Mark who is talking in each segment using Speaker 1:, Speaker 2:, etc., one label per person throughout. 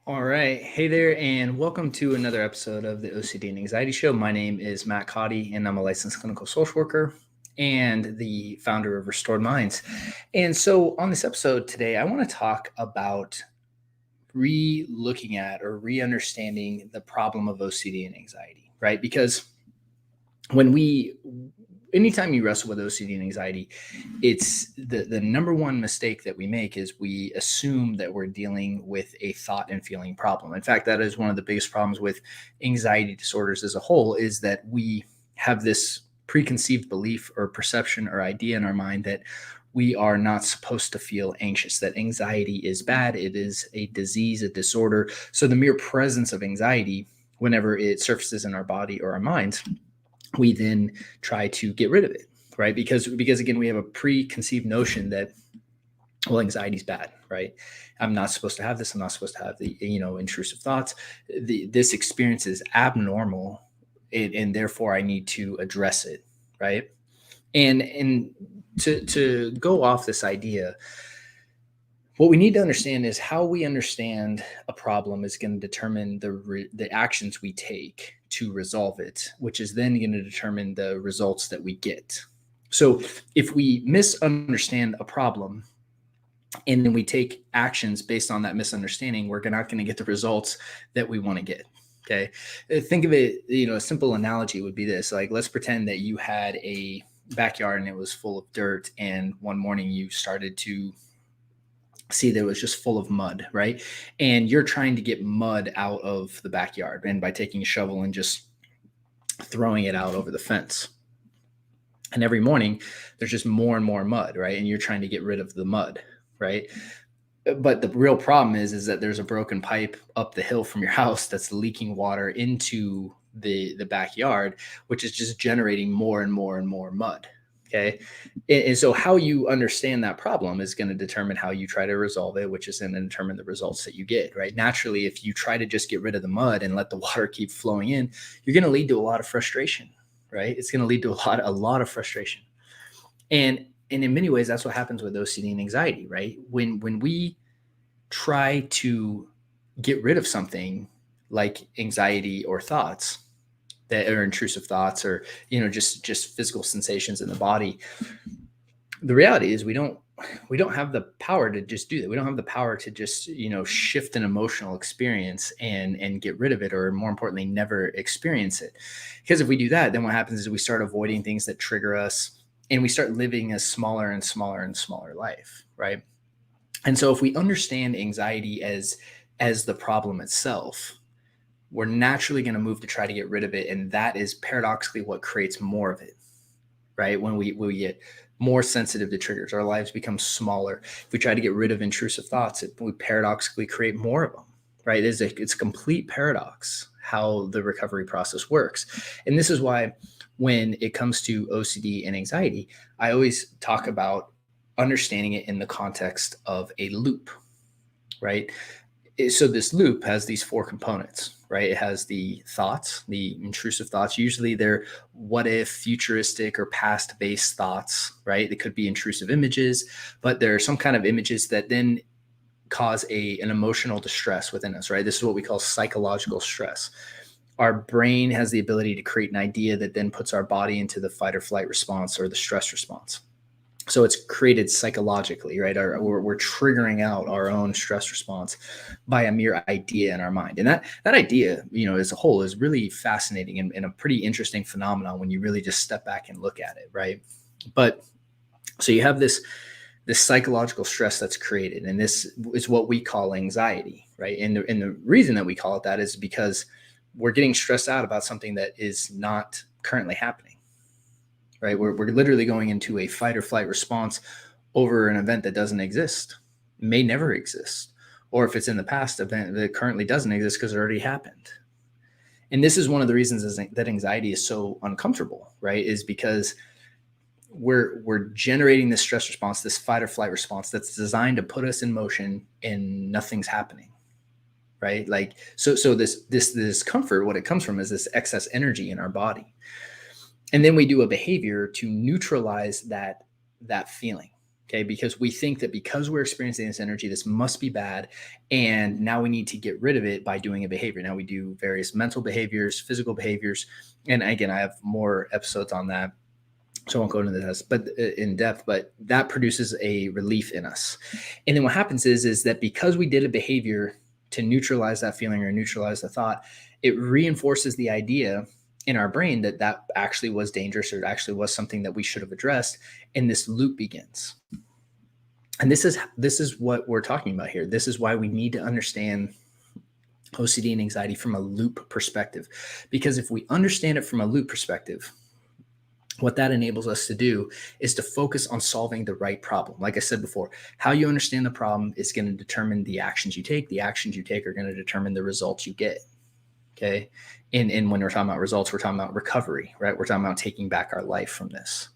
Speaker 1: All right. Hey there, and welcome to another episode of the OCD and Anxiety Show. My name is Matt Cotty, and I'm a licensed clinical social worker and the founder of Restored Minds. And so, on this episode today, I want to talk about re-looking at or re-understanding the problem of OCD and anxiety, right? Because anytime you wrestle with OCD and anxiety, it's the number one mistake that we make is we assume that we're dealing with a thought and feeling problem. In fact, that is one of the biggest problems with anxiety disorders as a whole, is that we have this preconceived belief or perception or idea in our mind that we are not supposed to feel anxious, that anxiety is bad, it is a disease, a disorder. So the mere presence of anxiety, whenever it surfaces in our body or our minds, we then try to get rid of it, right? Because again, we have a preconceived notion that, well, anxiety is bad, right? I'm not supposed to have this. I'm not supposed to have the intrusive thoughts. This experience is abnormal, and therefore I need to address it, right? And to go off this idea, what we need to understand is how we understand a problem is going to determine the actions we take to resolve it, which is then going to determine the results that we get. So if we misunderstand a problem and then we take actions based on that misunderstanding, we're not going to get the results that we want to get. Okay. Think of it, a simple analogy would be this. Like, let's pretend that you had a backyard and it was full of dirt, and one morning you started to see that it was just full of mud, right? And you're trying to get mud out of the backyard, and by taking a shovel and just throwing it out over the fence. And every morning there's just more and more mud, right? And you're trying to get rid of the mud, right? But the real problem is that there's a broken pipe up the hill from your house that's leaking water into the backyard, which is just generating more and more and more mud. Okay. And so how you understand that problem is going to determine how you try to resolve it, which is going to determine the results that you get, right? Naturally, if you try to just get rid of the mud and let the water keep flowing in, you're going to lead to a lot of frustration, right? It's going to lead to a lot of frustration. And in many ways, that's what happens with OCD and anxiety, right? When we try to get rid of something like anxiety or thoughts that are intrusive thoughts, or just physical sensations in the body, the reality is we don't have the power to just do that. We don't have the power to just shift an emotional experience and get rid of it, or more importantly, never experience it. Because if we do that, then what happens is we start avoiding things that trigger us, and we start living a smaller and smaller and smaller life, right? And so if we understand anxiety as the problem itself, we're naturally going to move to try to get rid of it. And that is paradoxically what creates more of it, right? When we get more sensitive to triggers, our lives become smaller. If we try to get rid of intrusive thoughts, we paradoxically create more of them, right? It's a complete paradox how the recovery process works. And this is why when it comes to OCD and anxiety, I always talk about understanding it in the context of a loop, right? So this loop has these four components, right? It has the thoughts, the intrusive thoughts. Usually they're what if, futuristic, or past based thoughts, right? They could be intrusive images, but there are some kind of images that then cause an emotional distress within us, right? This is what we call psychological stress. Our brain has the ability to create an idea that then puts our body into the fight or flight response, or the stress response. So it's created psychologically, right? We're triggering out our own stress response by a mere idea in our mind. And that idea, as a whole, is really fascinating and a pretty interesting phenomenon when you really just step back and look at it, right? But so you have this psychological stress that's created, and this is what we call anxiety, right? And the reason that we call it that is because we're getting stressed out about something that is not currently happening. Right? We're literally going into a fight or flight response over an event that doesn't exist, may never exist, or if it's in the past, event that currently doesn't exist because it already happened. And this is one of the reasons that anxiety is so uncomfortable, right? Is because we're generating this stress response, this fight or flight response that's designed to put us in motion, and nothing's happening, right? Like so this discomfort, what it comes from is this excess energy in our body. And then we do a behavior to neutralize that feeling, Okay, because we think that because we're experiencing this energy, this must be bad. And now we need to get rid of it by doing a behavior. Now we do various mental behaviors, physical behaviors. And again, I have more episodes on that, so I won't go into this but in depth, but that produces a relief in us. And then what happens is that because we did a behavior to neutralize that feeling or neutralize the thought, it reinforces the idea in our brain that that actually was dangerous, or it actually was something that we should have addressed. And this loop begins. And this is what we're talking about here. This is why we need to understand OCD and anxiety from a loop perspective. Because if we understand it from a loop perspective, what that enables us to do is to focus on solving the right problem. Like I said before, how you understand the problem is going to determine the actions you take. The actions you take are going to determine the results you get. Okay. And when we're talking about results, we're talking about recovery, right? We're talking about taking back our life from this.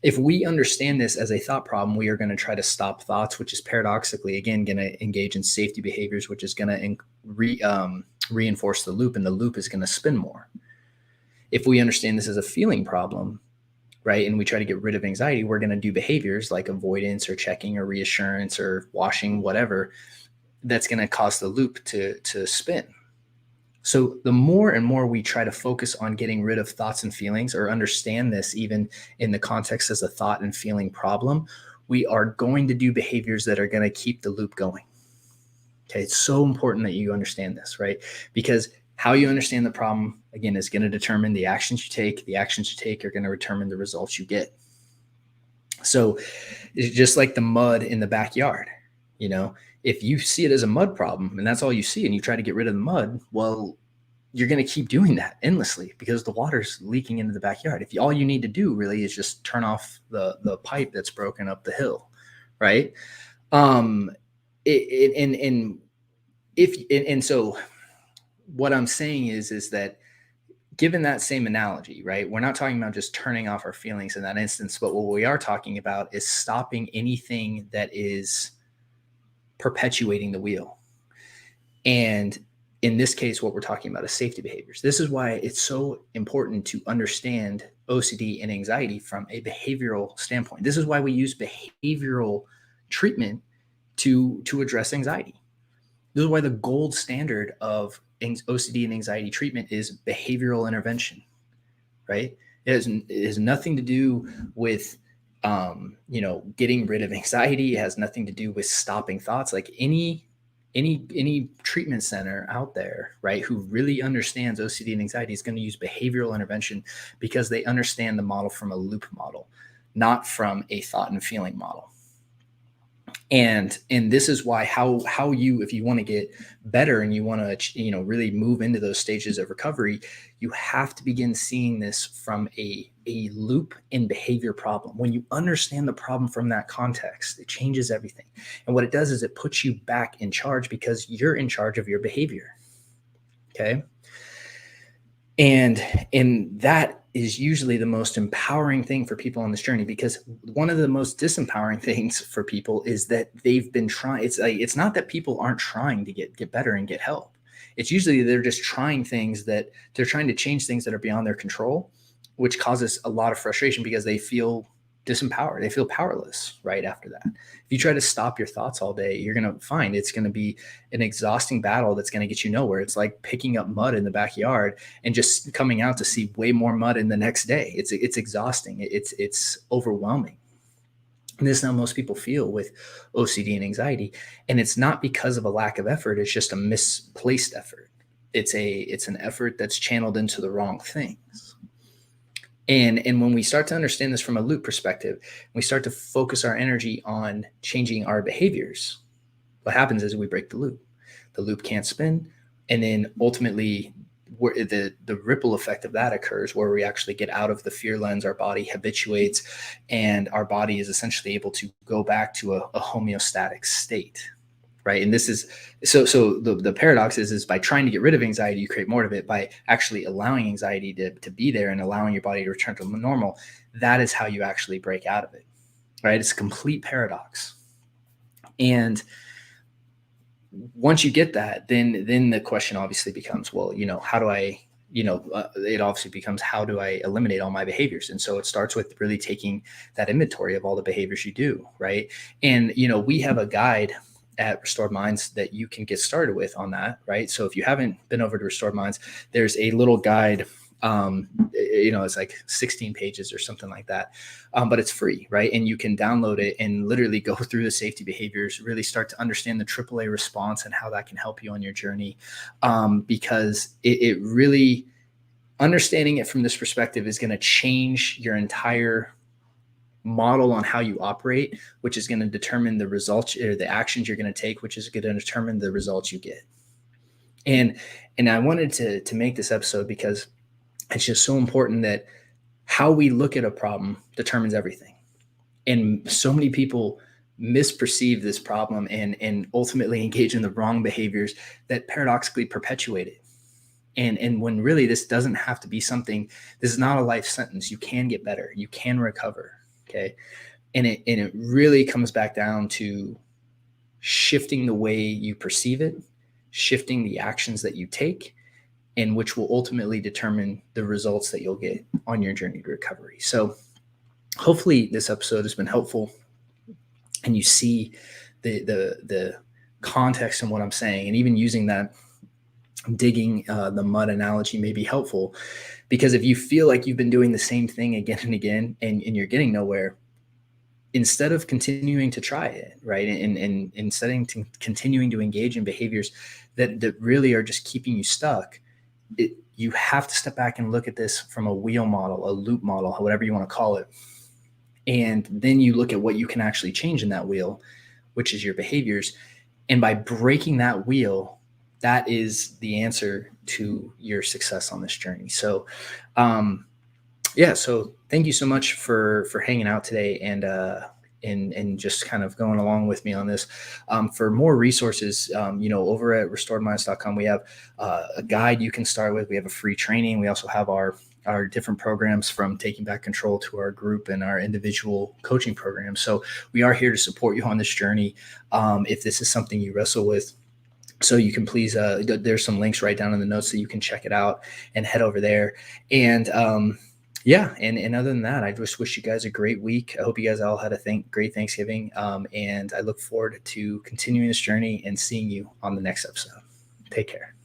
Speaker 1: If we understand this as a thought problem, we are going to try to stop thoughts, which is paradoxically, again, going to engage in safety behaviors, which is going to reinforce the loop, and the loop is going to spin more. If we understand this as a feeling problem, right, and we try to get rid of anxiety, we're going to do behaviors like avoidance or checking or reassurance or washing, whatever, that's going to cause the loop to spin. So the more and more we try to focus on getting rid of thoughts and feelings, or understand this even in the context as a thought and feeling problem, we are going to do behaviors that are going to keep the loop going. Okay, it's so important that you understand this, right? Because how you understand the problem, again, is going to determine the actions you take. The actions you take are going to determine the results you get. So it's just like the mud in the backyard. You know, if you see it as a mud problem and that's all you see, and you try to get rid of the mud, well, you're going to keep doing that endlessly because the water's leaking into the backyard. If all you need to do really is just turn off the pipe that's broken up the hill, right? So what I'm saying is that given that same analogy, right, we're not talking about just turning off our feelings in that instance, but what we are talking about is stopping anything that is perpetuating the wheel. And in this case, what we're talking about is safety behaviors. This is why it's so important to understand OCD and anxiety from a behavioral standpoint. This is why we use behavioral treatment to address anxiety. This is why the gold standard of OCD and anxiety treatment is behavioral intervention, right? It has nothing to do with getting rid of anxiety. It has nothing to do with stopping thoughts. Like any treatment center out there, right, who really understands OCD and anxiety is going to use behavioral intervention because they understand the model from a loop model, not from a thought and feeling model. And this is why how you, if you want to get better and you want to really move into those stages of recovery, you have to begin seeing this from a loop and behavior problem. When you understand the problem from that context, it changes everything. And what it does is it puts you back in charge because you're in charge of your behavior. Okay. And that is usually the most empowering thing for people on this journey, because one of the most disempowering things for people is that they've been trying. It's not that people aren't trying to get better and get help. It's usually they're just trying things that they're trying to change things that are beyond their control, which causes a lot of frustration because they feel disempowered. They feel powerless right after that. If you try to stop your thoughts all day, you're going to find it's going to be an exhausting battle that's going to get you nowhere. It's like picking up mud in the backyard and just coming out to see way more mud in the next day. It's exhausting. It's overwhelming. And this is how most people feel with OCD and anxiety. And it's not because of a lack of effort. It's just a misplaced effort. It's an effort that's channeled into the wrong things. And when we start to understand this from a loop perspective, we start to focus our energy on changing our behaviors, what happens is we break the loop. The loop can't spin. And then ultimately, the ripple effect of that occurs where we actually get out of the fear lens, our body habituates, and our body is essentially able to go back to a homeostatic state. Right. And this is so the paradox is by trying to get rid of anxiety, you create more of it. By actually allowing anxiety to be there and allowing your body to return to normal, that is how you actually break out of it. Right. It's a complete paradox. And once you get that, then the question obviously becomes, well, how do I it obviously becomes, how do I eliminate all my behaviors? And so it starts with really taking that inventory of all the behaviors you do, right? And, we have a guide at Restored Minds that you can get started with on that, right? So if you haven't been over to Restored Minds, there's a little guide. It's like 16 pages or something like that, but it's free, right? And you can download it and literally go through the safety behaviors, really start to understand the AAA response and how that can help you on your journey, because it really, understanding it from this perspective is going to change your entire model on how you operate, which is going to determine the results or the actions you're going to take, which is going to determine the results you get. And I wanted to make this episode because it's just so important that how we look at a problem determines everything. And so many people misperceive this problem and ultimately engage in the wrong behaviors that paradoxically perpetuate it. And when really this doesn't have to be something, this is not a life sentence. You can get better. You can recover. Okay. And it really comes back down to shifting the way you perceive it, shifting the actions that you take, and which will ultimately determine the results that you'll get on your journey to recovery. So hopefully this episode has been helpful and you see the context in what I'm saying, and even using that digging the mud analogy may be helpful, because if you feel like you've been doing the same thing again and again and you're getting nowhere, instead of continuing to try it, right, and instead of continuing to engage in behaviors that really are just keeping you stuck, you have to step back and look at this from a wheel model, a loop model, whatever you want to call it. And then you look at what you can actually change in that wheel, which is your behaviors. And by breaking that wheel, that is the answer to your success on this journey. So, so thank you so much for hanging out today and just kind of going along with me on this. For more resources, over at restoredminds.com, we have a guide you can start with. We have a free training. We also have our different programs, from taking back control to our group and our individual coaching programs. So we are here to support you on this journey. If this is something you wrestle with, so you can please, there's some links right down in the notes so you can check it out and head over there. And and other than that, I just wish you guys a great week. I hope you guys all had a great Thanksgiving. And I look forward to continuing this journey and seeing you on the next episode. Take care.